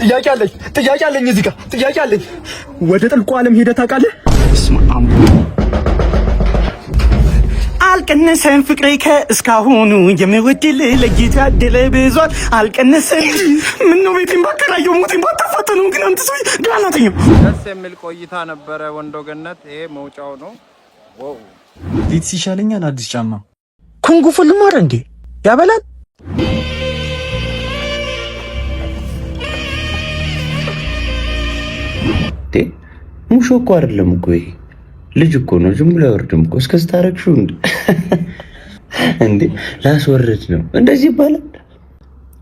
ጥያቄ አለኝ እዚህ ጋር ጥያቄ አለኝ። ወደ ጥልቁ ዓለም ሄደህ ታውቃለህ? አልቀነሰም ፍቅሬ ከእስካሁኑ የሚወድል ለጌታ ያደለ ብዙል አልቀነሰም። ምነው ቤቴን ባከራየው ሞቴን ባታፋጠኑ ግን አንተ ሰው ግራናተኛው። ደስ የሚል ቆይታ ነበረ። ወንዶ ገነት ይሄ መውጫው ነው። ዋው ዲት ሲሻለኛል አዲስ ጫማ ኩንጉ ፉል ማረ እንዴ ያበላል። ሙሾ እኮ አይደለም እኮ ይሄ ልጅ እኮ ነው። ዝም ብሎ አይወርድም እኮ እስከዚህ ታረክሹ እንዴ ላስወርድ ነው እንደዚህ ይባላል።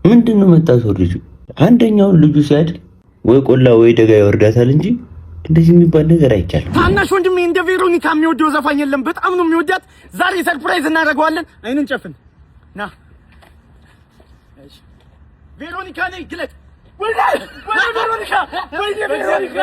ምንድነው መታስወርጁ? አንደኛውን ልጁ ሲያድግ ወይ ቆላ ወይ ደጋ ይወርዳታል እንጂ እንደዚህ የሚባል ነገር አይቻልም። ታናሽ ወንድሜ እንደ ቬሮኒካ የሚወደው ዘፋኝ የለም። በጣም ነው የሚወዳት። ዛሬ ሰርፕራይዝ እናደርገዋለን። አይንን ጨፍን ና ቬሮኒካ ነይ ግለጥ ወይ ቬሮኒካ ወይ ቬሮኒካ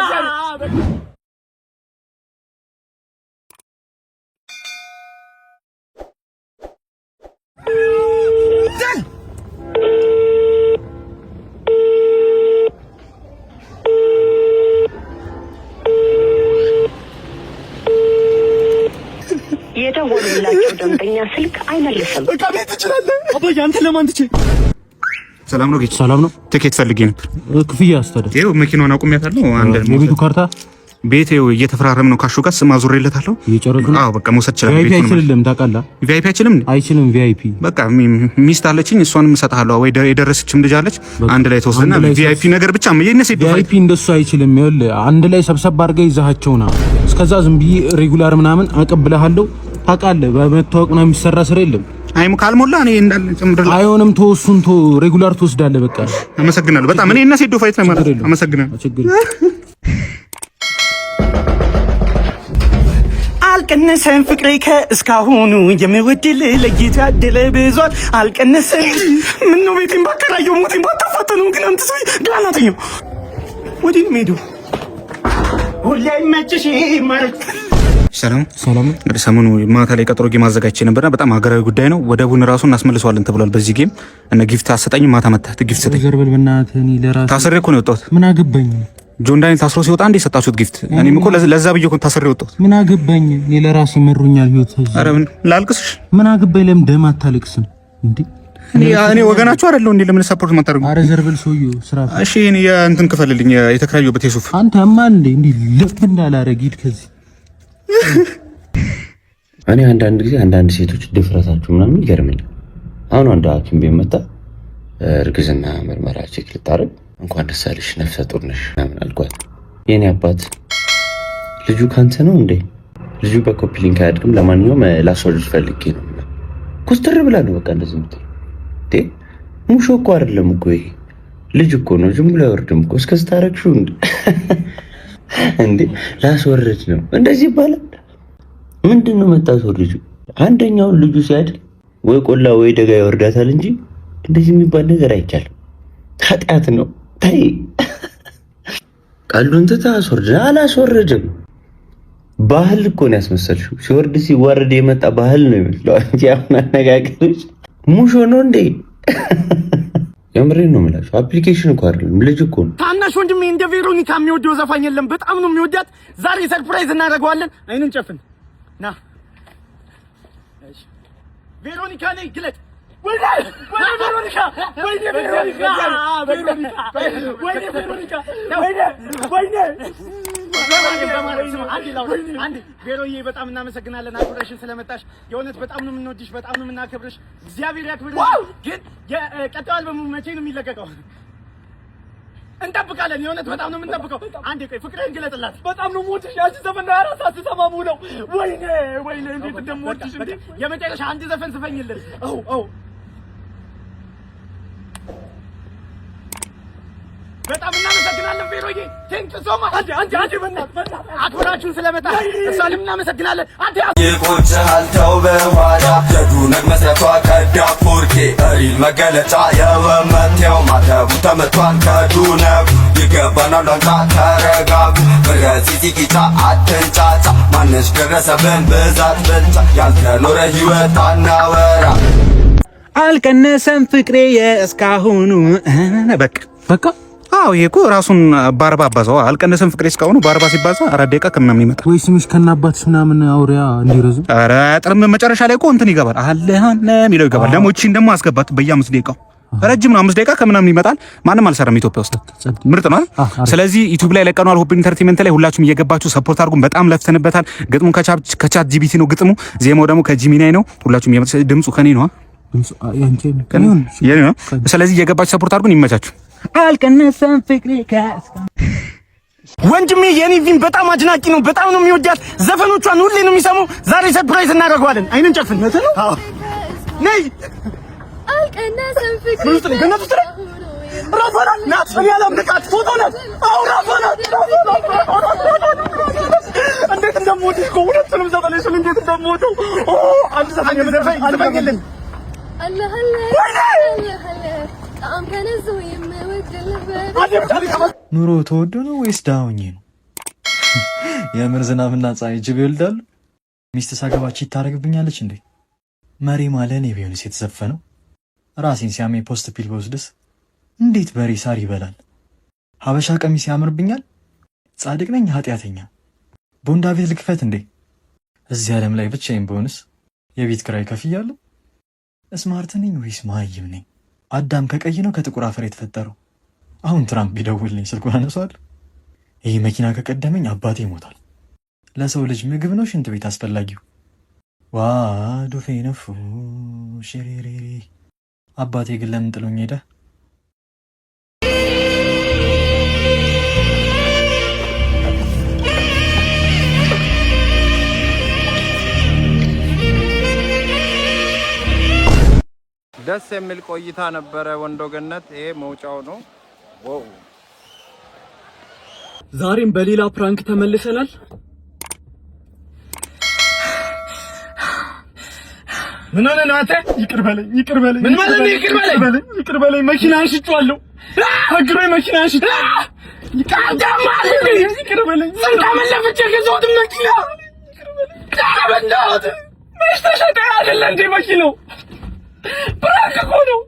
የደወሉላችሁ ደንበኛ ስልክ አይመልስም። እቃቤት ትችላለህ? አባዬ አንተ ለማን ትችል? ሰላም ነው ጌች? ሰላም ነው። ትኬት ፈልጌ ነበር። ክፍያ አስተዳደር። ይኸው መኪናውን አቁሜያታለሁ። አንድ የቤቱ ካርታ ቤቴ እየተፈራረም ነው። ካሹ ጋር ስም አዙሬለታለሁ። እየጨረሱ ነው። አዎ በቃ መውሰድ ይችላል። ቪአይፒ አይችልም። ታውቃለህ? ቪአይፒ አይችልም። አይችልም ቪአይፒ። በቃ ሚስት አለችኝ፣ እሷንም እሰጥሃለሁ። ወይ የደረሰችም ልጅ አለች። አንድ ላይ ተወስደና ቪአይፒ ነገር ብቻ የነሴ ቪአይፒ እንደሱ አይችልም። ይኸውልህ አንድ ላይ ሰብሰብ አድርገህ ይዛሃቸውና እስከዛ ዝም ብዬ ሬጉላር ምናምን አቀብልሃለሁ። ታውቃለህ በመታወቅ ነው የሚሰራ ስራ የለም። አይሙ ካልሞላ እኔ እንዳለ ጨምርልህ። አይሆንም። ተወሱን ሬጉላር ትወስዳለህ። በቃ አመሰግናለሁ በጣም። እኔ እና ሴዶ ፋይት ነው ማለት ነው። አመሰግናለሁ። አልቀነሰም ፍቅሬ ከእስካሁኑ የሚወድል ለጌታ ያደለ ብዙል አልቀነሰም። ምነው ቤቴን ባከራየው ሞቴን ባታፋጠኑ ግን አንተ ሰው ግራናተኛው ወዲህ ሜዱ ሁሌ አይመችሽ ማለት ሰላም ሰላም። እንግዲህ ሰሞኑ ማታ ላይ ቀጠሮ ጌም አዘጋጅቼ ነበርና በጣም ሀገራዊ ጉዳይ ነው። ወደቡን ራሱን እናስመልሰዋለን ተብሏል። በዚህ ጌም እና ጊፍት አሰጣኝ። ማታ መጣህ ጊፍት ሰጠኝ። ዘርበል በእናትህ እኔ ለራሴ ታስሬ እኮ ነው የወጣሁት። ምን አገባኝ? ጆን ዳንኤል ታስሮ ሲወጣ እንዴ ሰጣችሁት ጊፍት? እኔም እኮ ለዛ ብዬ እኮ ታስሬ የወጣሁት። ምን አገባኝ? እኔ ለራሴ መሩኛል ህይወት። ኧረ ምን ላልቅስሽ? ምን አገባኝ? ለምን ደም አታለቅስም እንዴ? እኔ ወገናችሁ አይደለሁ እንዴ? ለምን ሰፖርት ማታደርጉ? አረ ዘርበል ሰውዬው ስራ። እሺ እኔ እንትን ክፈልልኝ የተከራየሁበት የሱፍ። አንተ ማን እንዴ ልብ እንዳላረግ ሂድ ከዚህ። እኔ አንዳንድ ጊዜ አንዳንድ ሴቶች ድፍረታችሁ ምናምን ይገርመኛል። አሁን አንድ ሐኪም ቤት መጣ እርግዝና ምርመራ ቼክ ልታረግ እንኳን ደስ አለሽ ነፍሰ ጡር ነሽ ምናምን አልኳት። የኔ አባት ልጁ ካንተ ነው እንዴ? ልጁ በኮፒ ሊንክ አያድግም። ለማንኛውም ላስወርድ ፈልጌ ነው። ኮስተር ብላ ነው በቃ እንደዚህ የምትለው። ሙሾ እኮ አይደለም እኮ ይሄ ልጅ እኮ ነው። ዝም ብሎ አይወርድም እኮ እስከዚህ ታረክሹ እንዴ ላስወርድ ነው እንደዚህ ይባላል። ምንድነው መታስወርጁ? አንደኛውን ልጁ ሲያድግ ወይ ቆላ ወይ ደጋ ይወርዳታል እንጂ እንደዚህ የሚባል ነገር አይቻልም። ኃጢአት ነው። ታይ ቀሉን ትተህ አስወርድ። አላስወርድም። ባህል እኮ ነው ያስመሰልሽው። ሲወርድ ሲዋረድ የመጣ ባህል ነው የሚመስለው እንጂ አሁን አነጋገርሽ ሙሾ ነው እንዴ? የምሬን ነው የምላችሁ። አፕሊኬሽን እኮ አይደለም ልጅ እኮ ነው። ታናሽ ወንድሜ እንደ ቬሮኒካ የሚወደው ዘፋኝ የለም። በጣም ነው የሚወዳት። ዛሬ ሰርፕራይዝ እናደርገዋለን። አይንን ጨፍን ና ቬሮኒካ ነይ ግለጥ ወይ ቬሮኒካ ወይ ቬሮኒካ አንዴ ቬሮዬ በጣም እናመሰግናለን አክብረሽን ስለመጣሽ። የእውነት በጣም ነው የምንወድሽ፣ በጣም ነው የምናከብርሽ። እግዚአብሔር ያክብርሽ። ግን ቀጣዩ አልበሙ መቼ ነው የሚለቀቀው? እንጠብቃለን። የእውነት በጣም ነው የምንጠብቀው። አንዴ ቆይ ፍቅሬን ግለጥላት። በጣም ነው የምወድሽ። ያቺ ዘፈን ነው አራሳ ተሰማሙ ነው። ወይኔ እንዴት እንደምወድሽ እንዴ! የመጨረሻ አንድ ዘፈን ስፈኝልን። አው በጣም እናመሰግናለን ቬሮዬ። ቴንክ ዩ ሶ ማች። አንቺ በእናትህ አክብራችሁን ስለመጣ እሷንም እናመሰግናለን። አንተ ይቆጭሃል ተው በኋላ የዱነግ መስረቷ ከዳፎርኬ እሪል መገለጫ የወመቴው ማተቡ ተመቷል ከዱነግ ይገባናል ላንታ ተረጋጉ ብረሲቲ ቂጫ አትንጫጫ ማነሽ ደረሰብን ብዛት ብልጫ ያልተኖረ ህይወት አናወራ አልቀነሰም ፍቅሬ እስካሁኑ በቃ አዎ ይሄ እኮ ራሱን በ40 አባዛው አልቀነሰም። ፍቅሬ እስካሁን በ40 ሲባዛ 4 ደቂቃ ከምናምን ይመጣል። ወይ ስምሽ ከናባትሽ ምናምን አውሪያ እንዲረዝም። ኧረ ጥርም መጨረሻ ላይ እኮ እንትን ይገባል አለሃነ የሚለው ይገባል። ደግሞ እቺን ደግሞ አስገባት በየ5 ደቂቃው ረጅም ነው። 5 ደቂቃ ከምናምን ይመጣል። ማንም አልሰራም ኢትዮጵያ ውስጥ ምርጥ ነው። ስለዚህ ዩቲዩብ ላይ ለቀናል ሆፕ ኢንተርቴይንመንት ላይ ሁላችሁም እየገባችሁ ሰፖርት አድርጉን። በጣም ለፍተንበታል። ግጥሙ ከቻት ጂቢቲ ነው ግጥሙ፣ ዜማው ደግሞ ከጂሚናይ ነው። ሁላችሁም ድምጹ ከኔ ነው የኔ ነው። ስለዚህ እየገባችሁ ሰፖርት አድርጉን። ይመቻችሁ። አልቀነሰም ፍቅሬ ወንድሜ የኒቪን በጣም አድናቂ ነው። በጣም ነው የሚወዳት። ዘፈኖቿን ሁሌ ነው የሚሰማው። ዛሬ ሰርፕራይዝ እናደርገዋለን። አይነን ጨፍን አዎ ነይ አልቀነሰም ፍቅሬ ራፋና ናት ያለም ንቃት ፎቶ ናት። አዎ ራፋና እንዴት እንደምወድሽ እኮ ሁለቱንም ዘፈኖች እንዴት እንደምወደው አንድ ዘፈን አልበገልን አላህ አላህ ጣም ተነዞ ኑሮ ተወዶ ነው ወይስ ዳውኝ ነው? የምር ዝናብና ፀሐይ ጅብ ይወልዳሉ። ሚስት ሳገባች ይታረግብኛለች እንዴ? መሪ ማለን የቢሆንስ የተዘፈነው ራሴን ሲያመኝ ፖስት ፒል በወስድስ እንዴት በሬ ሳር ይበላል? ሀበሻ ቀሚስ ያምርብኛል። ጻድቅ ነኝ ኃጢአተኛ ቦንዳ ቤት ልክፈት እንዴ? እዚህ ዓለም ላይ ብቻዬን በሆንስ የቤት ክራይ ከፍያለሁ። ስማርት ነኝ ወይስ መሀይም ነኝ? አዳም ከቀይ ነው ከጥቁር አፈር የተፈጠረው? አሁን ትራምፕ ቢደውልልኝ ስልኩን አነሳዋለሁ። ይሄ መኪና ከቀደመኝ አባቴ ይሞታል። ለሰው ልጅ ምግብ ነው ሽንት ቤት አስፈላጊው? ዋ ዱፌ ነፉ ሽሪሪ አባቴ ግን ለምን ጥሎኝ ሄደ? ደስ የሚል ቆይታ ነበረ ወንዶ ገነት። ይሄ መውጫው ነው። ዋው ዛሬም በሌላ ፕራንክ ተመልሰናል። ምን ሆነ ነው አንተ? ይቅር በለኝ ምን ማለት ነው? ይቅር በለኝ መኪናን ሽጬዋለሁ። አግሮይ መኪናን ሽጬዋለሁ። ይቅር በለኝ ተመለፈች የገዛሁት መኪና በእናት መች ተሸጠ አይደለ እንዴ መኪናው? ፕራንክ እኮ ነው።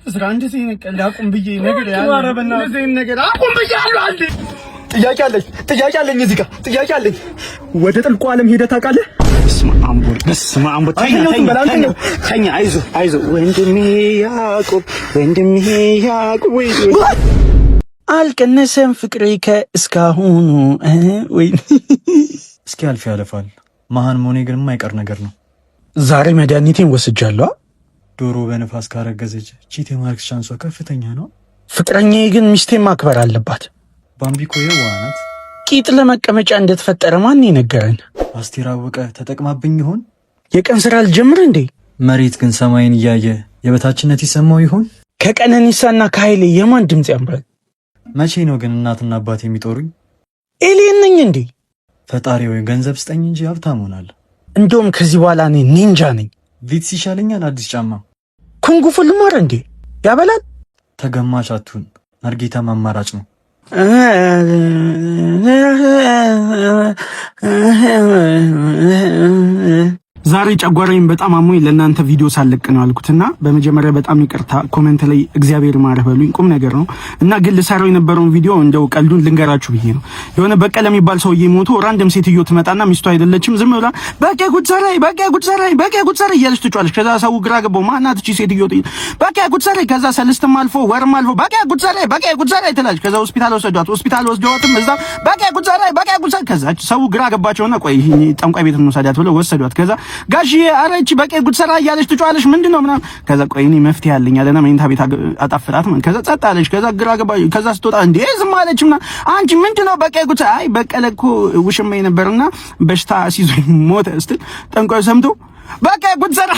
እስራ እንደዚህ ነገር አቁም ብዬ ነገር ያለበና እንደዚህ ነገር አቁም ብያለሁ። አንዴ ጥያቄ አለኝ እዚህ ጋር ጥያቄ አለኝ። ወደ ጥልቁ ዓለም ሄደህ ታውቃለህ? በስመ አብ ተኛ። አይዞህ ወንድሜ ያዕቆብ ወይ አልቀነሰም ፍቅሬ ከእስካሁኑ ወይ እስኪ አልፍ ያለፋል። መሀን መሆኔ ግን የማይቀር ነገር ነው። ዛሬ መድኃኒቴን ወስጃለሁ። ዶሮ በነፋስ ካረገዘች ቺት የማርክስ ቻንሷ ከፍተኛ ነው። ፍቅረኛዬ ግን ሚስቴን ማክበር አለባት። ባምቢኮ የዋህ ናት። ቂጥ ለመቀመጫ እንደተፈጠረ ማን ይነገረን? አስቴር አወቀ ተጠቅማብኝ ይሆን? የቀን ስራ አልጀምር እንዴ? መሬት ግን ሰማይን እያየ የበታችነት ይሰማው ይሆን? ከቀነኒሳና ከኃይሌ የማን ድምፅ ያምራል? መቼ ነው ግን እናትና አባት የሚጦሩኝ? ኤሊየን ነኝ እንዴ? ፈጣሪ ወይ ገንዘብ ስጠኝ እንጂ ሀብታም ሆናለሁ። እንደውም ከዚህ በኋላ እኔ ኒንጃ ነኝ። ቪትስ ይሻለኛል አዲስ ጫማ። ኩንጉ ልማር እንዴ? ያበላል። ተገማች አቱን ናርጌታም አማራጭ ነው። ዛሬ ጨጓራዬን በጣም አሞኝ ለእናንተ ቪዲዮ ሳለቅ ነው አልኩትና በመጀመሪያ በጣም ይቅርታ። ኮሜንት ላይ እግዚአብሔር ማረህ በሉኝ። ቁም ነገር ነው እና ግን ልሰራው የነበረውን ቪዲዮ እንደው ቀልዱን ልንገራችሁ ብዬ ነው። የሆነ በቀለ የሚባል ሰውዬ ሞቶ ራንደም ሴትዮ ትመጣና ሚስቱ አይደለችም ዝም ብላ በቃ ጉድ ሰራይ እያለች ትጫለች። ከዛ ሰው ግራ ገባው። ማናት እቺ ሴትዮ? በቃ ጉድ ሰራይ። ከዛ ሰልስትም አልፎ ወርም አልፎ በቃ ጉድ ሰራይ ትላለች። ከዛ ሆስፒታል ወስደዋትም እዛ በቃ ጉድ ሰራይ። ከዛ ሰው ግራ ገባቸውና ቆይ ጠንቋይ ቤት እንወስዳት ብለው ወሰዷት። ከዛ ጋሽዬ ኧረ እቺ በቃ ጉድ ሰራ እያለች ትጫለች ምንድነው ምናምን። ከዛ ቆይ እኔ መፍትሄ አለኝ አለና መኝታ ቤት አጣፍጣት ማለት። ከዛ ጸጥ አለች። ከዛ ግራ ገባ። ከዛ ስትወጣ እንዴ ዝም አለች ምናምን። አንቺ ምንድነው በቃ ጉድ? አይ በቀለ እኮ ውሽማዬ ነበርና በሽታ ሲዞኝ ሞተ ስትል ጠንቋይ ሰምቶ በቃ ጉድ ሰራ።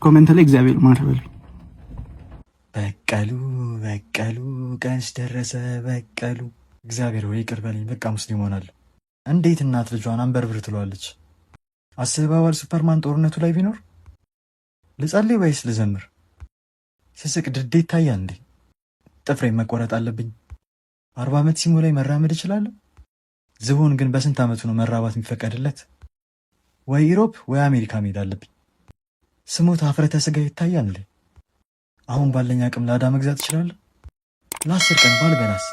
ኮሜንት ላይ እግዚአብሔር ማረበል በቀሉ ቀንሽ ደረሰ በቀሉ። እግዚአብሔር ወይ ይቅር በለኝ። በቃ ሙስሊም ሆናለሁ። እንዴት እናት ልጇን አንበርብር ትሏለች? አስበዋል? ሱፐርማን ጦርነቱ ላይ ቢኖር ልጸልይ ወይስ ልዘምር? ስስቅ ድዴ ይታያል እንዴ? ጥፍሬ መቆረጥ አለብኝ? 40 ዓመት ሲሞላኝ መራመድ እችላለሁ? ዝሆን ግን በስንት ዓመቱ ነው መራባት የሚፈቀድለት? ወይ ኢሮፕ ወይ አሜሪካ መሄድ አለብኝ። ስሞት ሀፍረተ ስጋ ይታያል እንዴ? አሁን ባለኝ አቅም ላዳ መግዛት እችላለሁ? ለ10 ቀን ባልበላስ?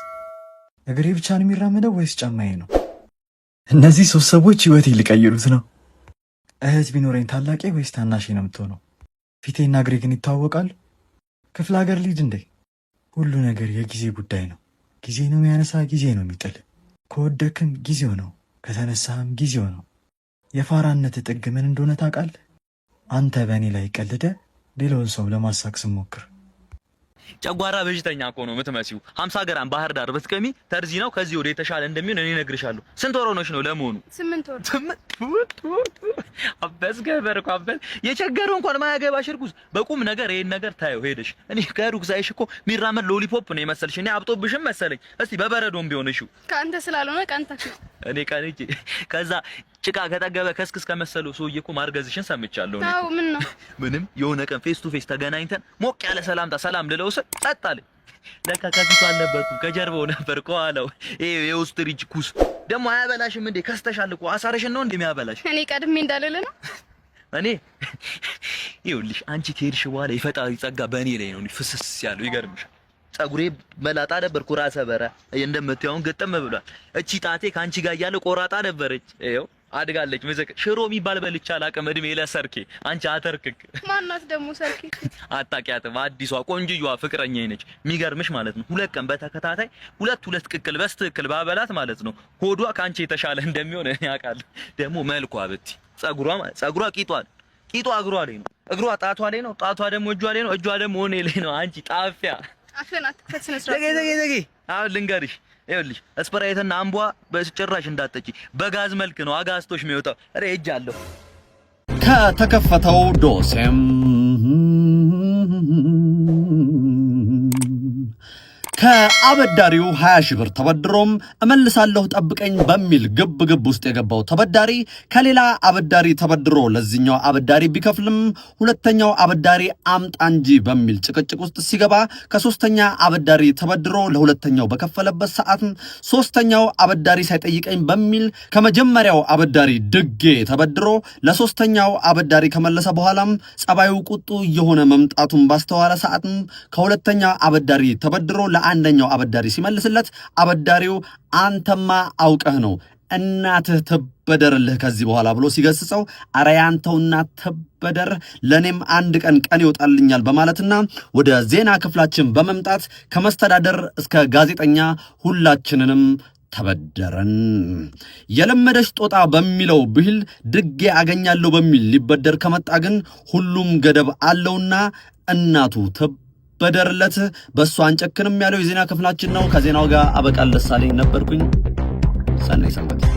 እግሬ ብቻ ነው የሚራመደው ወይስ ጫማዬ ነው? እነዚህ 3 ሰዎች ህይወቴ ሊቀይሩት ነው። እህት ቢኖረኝ ታላቄ ወይስ ታናሼ ነው የምትሆነው? ፊቴና እግሬ ግን ይታወቃሉ። ክፍለ ሀገር ሊድ እንዴ? ሁሉ ነገር የጊዜ ጉዳይ ነው። ጊዜ ነው የሚያነሳ፣ ጊዜ ነው የሚጥል። ከወደክም ጊዜው ነው፣ ከተነሳህም ጊዜው ነው። የፋራነት ጥግ ምን እንደሆነ ታውቃለህ? አንተ በእኔ ላይ ቀልደ ሌላውን ሰው ለማሳቅ ስሞክር ጨጓራ በሽተኛ እኮ ነው የምትመሲው። 50 ግራም ባህር ዳር ብትቀሚ ተርዚ ነው ከዚህ ወደ የተሻለ እንደሚሆን እኔ እነግርሻለሁ። ስንት ወር ሆነሽ ነው ለመሆኑ? 8 ወር። አበስ ገበርኩ አበስ የቸገረው እንኳን ማያገባሽ እርጉዝ በቁም ነገር ይሄን ነገር ታየው ሄደሽ። እኔ ከሩቅ ሳይሽ እኮ ሚራመድ ሎሊፖፕ ነው የመሰልሽ። እኔ አብጦብሽም መሰለኝ። እስቲ በበረዶም ቢሆን እሺ ካንተ ስላልሆነ ቀንተክ ነው። እኔ ቀንጂ ከዛ ጭቃ ከጠገበ ከስክስ ከመሰለው ሰውዬ እኮ ማርገዝሽን ሰምቻለሁ። አዎ ምን ነው? ምንም የሆነ ቀን ፌስ ቱ ፌስ ተገናኝተን ሞቅ ያለ ሰላምታ ሰላም ልለው ጸጥ አለ። ለካ ከፊቱ አልነበርኩም ከጀርባው ነበር ከኋላው። ይሄ የኦስትሪች ኩስ ደግሞ አያበላሽም እንዴ? ከስተሻል እኮ አሳረሽን ነው እንዴ የሚያበላሽ? እኔ ቀድሜ እንዳለለ ነው። እኔ ይኸውልሽ አንቺ ከሄድሽ በኋላ የፈጣሪ ጸጋ በእኔ ላይ ነው ፍስስ ያለው። ይገርምሻል ጸጉሬ መላጣ ነበር ኩራሰ በራ እንደምትያውን ገጠም ብሏል። እቺ ጣቴ ካንቺ ጋር ያለ ቆራጣ ነበረች። ይኸው አድጋለች። መዘከ ሽሮ የሚባል በልቻ አላውቅም። እድሜ ለሰርኬ አንቺ አተርክክ። ማናት ደግሞ ሰርኬ? አታውቂያትም? አዲሷ ቆንጆዋ ፍቅረኛዬ ነች። የሚገርምሽ ማለት ነው 2 ቀን በተከታታይ ሁለት ቅቅል በስትክክል ባበላት ማለት ነው ሆዷ ካንቺ የተሻለ እንደሚሆን እኔ አውቃለሁ። ደግሞ መልኳ ብቲ ጸጉሯ ቂጧ እግሯ ላይ ነው፣ እግሯ ጣቷ ላይ ነው፣ ጣቷ ደግሞ እጇ ላይ ነው፣ እጇ ደግሞ እኔ ላይ ነው። አንቺ ጣፊያ አፈናት ከስነስርዓት ዘጌ አሁን ልንገርሽ ይኸውልሽ ስፕራይትና አምቧ በጭራሽ እንዳትጠጪ። በጋዝ መልክ ነው አጋስቶሽ የሚወጣው። ኧረ ሄጃለሁ። ከተከፈተው ዶሴም ከአበዳሪው 20 ሺህ ብር ተበድሮም እመልሳለሁ ጠብቀኝ በሚል ግብ ውስጥ የገባው ተበዳሪ ከሌላ አበዳሪ ተበድሮ ለዚህኛው አበዳሪ ቢከፍልም ሁለተኛው አበዳሪ አምጣ እንጂ በሚል ጭቅጭቅ ውስጥ ሲገባ ከሶስተኛ አበዳሪ ተበድሮ ለሁለተኛው በከፈለበት ሰዓት ሶስተኛው አበዳሪ ሳይጠይቀኝ በሚል ከመጀመሪያው አበዳሪ ድጌ ተበድሮ ለሶስተኛው አበዳሪ ከመለሰ በኋላም ጸባዩ ቁጡ የሆነ መምጣቱን ባስተዋለ ሰዓት ከሁለተኛው አበዳሪ ተበድሮ አንደኛው አበዳሪ ሲመልስለት አበዳሪው አንተማ አውቀህ ነው እናትህ ትበደርልህ ከዚህ በኋላ ብሎ ሲገስጸው አረ ያንተው እናት ትበደር ለኔም አንድ ቀን ይወጣልኛል በማለትና ወደ ዜና ክፍላችን በመምጣት ከመስተዳደር እስከ ጋዜጠኛ ሁላችንንም ተበደረን። የለመደሽ ጦጣ በሚለው ብሂል ድጌ አገኛለሁ በሚል ሊበደር ከመጣ ግን ሁሉም ገደብ አለውና እናቱ በደርለት በእሱ አንጨክንም ያለው የዜና ክፍላችን ነው። ከዜናው ጋር አበቃል ደሳለኝ ነበርኩኝ። ሰናይ ሰንበት።